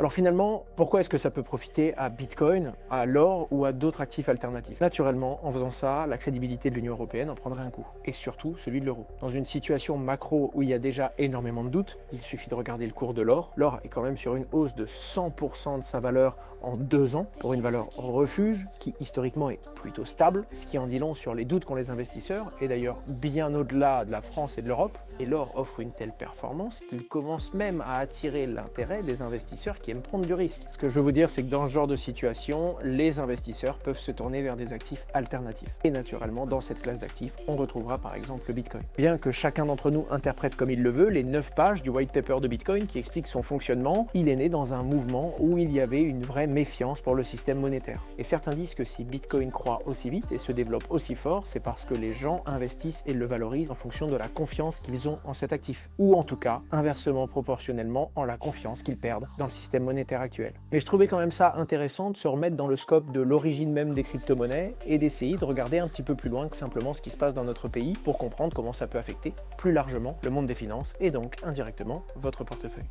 Alors finalement, pourquoi est-ce que ça peut profiter à Bitcoin, à l'or ou à d'autres actifs alternatifs? Naturellement, en faisant ça, la crédibilité de l'Union européenne en prendrait un coup, et surtout celui de l'euro. Dans une situation macro où il y a déjà énormément de doutes, il suffit de regarder le cours de l'or. L'or est quand même sur une hausse de 100% de sa valeur en 2 ans, pour une valeur refuge qui historiquement est plutôt stable, ce qui en dit long sur les doutes qu'ont les investisseurs, et d'ailleurs bien au-delà de la France et de l'Europe. Et l'or offre une telle performance qu'il commence même à attirer l'intérêt des investisseurs qui aiment prendre du risque. Ce que je veux vous dire, c'est que dans ce genre de situation, les investisseurs peuvent se tourner vers des actifs alternatifs. Et naturellement, dans cette classe d'actifs, on retrouvera par exemple le Bitcoin. Bien que chacun d'entre nous interprète comme il le veut, les 9 pages du white paper de Bitcoin qui explique son fonctionnement, il est né dans un mouvement où il y avait une vraie méfiance pour le système monétaire. Et certains disent que si Bitcoin croît aussi vite et se développe aussi fort, c'est parce que les gens investissent et le valorisent en fonction de la confiance qu'ils ont en cet actif. Ou en tout cas, inversement proportionnellement en la confiance qu'ils perdent dans le système monétaire actuel. Mais je trouvais quand même ça intéressant de se remettre dans le scope de l'origine même des crypto-monnaies et d'essayer de regarder un petit peu plus loin que simplement ce qui se passe dans notre pays pour comprendre comment ça peut affecter plus largement le monde des finances et donc indirectement votre portefeuille.